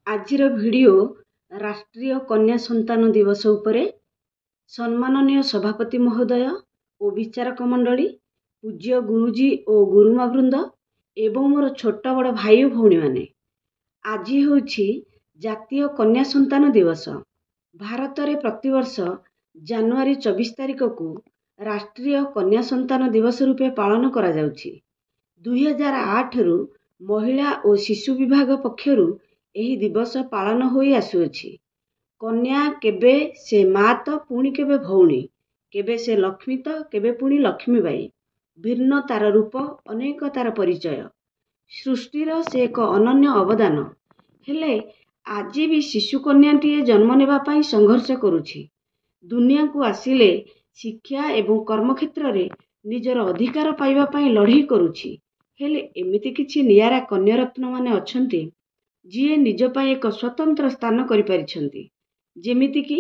आजिर video राष्ट्रीय कन्या संतान दिवस उपरे सम्माननीय सभापति महोदय ओ विचारक मंडली पूज्य गुरुजी ओ गुरुमा वृंद एवं मोर छोट बड़ भाई और भौणी माने आज होछि जातीय कन्या संतान दिवस। भारत में प्रतिवर्ष जनवरी 24 तारिख को राष्ट्रीय कन्या संतान दिवस रूपे पालन करा जाउछि। 2008 रु महिला और शिशु विभाग पक्षरु एही दिवस पालन होई आसुअछि। कन्या केबे से माँ तो पुणी केबे भौणी, केबे से लक्ष्मी तो केबे पुणी लक्ष्मी बाई। भिन्न तार रूप, अनेक तार परिचय, सृष्टिर से एक अनन्य अवदान। हेले आज भी शिशु कन्याटीए जन्म नेबा पाई संघर्ष करुछि। दुनिया को आसिले शिक्षा एवं कर्म क्षेत्र रे निजर अधिकार पाइबा पाई लड़ाई करुछि। हेले एमिति किछि नियारा कन्यारत्न माने अछंती जिए निज पाई एक स्वतंत्र स्थान करि परिछंती। जेमिति कि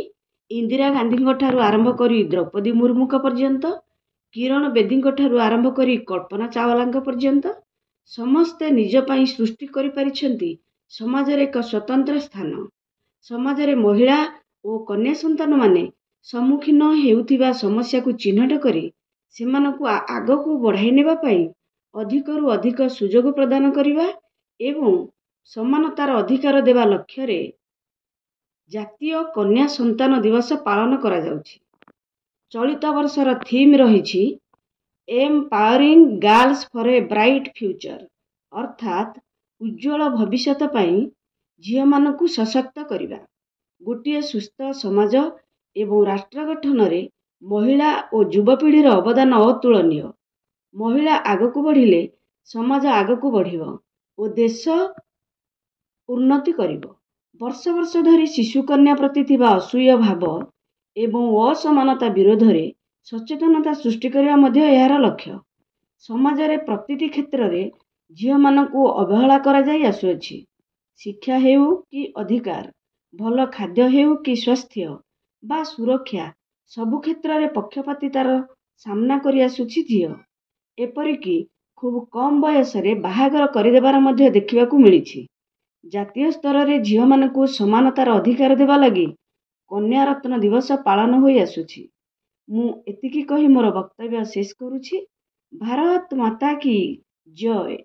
इंदिरा गांधी ठारू आरंभ करी द्रौपदी मुर्मू पर्यंत, किरण बेदी ठारू आरंभ करी कल्पना चावला पर्यंत समस्ते निज पाई सृष्टि करि परिछंती समाज रे एक स्वतंत्र स्थान। समाज रे महिला और कन्या संतान माने सम्मुखीन हेउथिबा समस्या को चिन्हट करी सेमानकु आगकु बढ़ाई नेबा पाई अधिकरु अधिक सुजोग प्रदान करिबा एवं समानतार अधिकार देवा लक्ष्य रे जातीय कन्या संतान दिवस पालन करा जाउछि। चलित वर्षर थीम रहिछि empowering girls for a bright future, अर्थात उज्जवल भविष्यत पाई झियो मानकु सशक्त करिबा। गोटिए सुस्थ समाज एवं राष्ट्र गठन रे महिला और युवपीढ़ीर अवदान अतुलनीय। महिला आगकु बढ़िले समाज आगकु बढ़िबो और देश उन्नति करिबो। वर्ष वर्ष धरी शिशु कन्या प्रति थिबा असूय भाव एवं असमानता विरोध रे सचेतनता सृष्टि करिबा मध्ये एहार लक्ष्य। समाज रे प्रतिटी क्षेत्र रे झियो मानकु अवहेला करा जाई आसुअछि। शिक्षा हेउ कि अधिकार, भल खाद्य हेउ कि स्वास्थ्य बा सुरक्षा, सबु क्षेत्र रे पक्षपातितार सामना करि आसुछि झियो। एपरिकी खूब कम बयस रे बाहागर करिदेबार मध्ये देखिबाकू मिलिछि। जातीय स्तर रे झियो मानकु समानतार अधिकार देबा लगी कन्या रत्न दिवस पालन होई आसुछि। मु एतिकी कहि मोर वक्तव्य शेष करुछि। भारत माता की जय।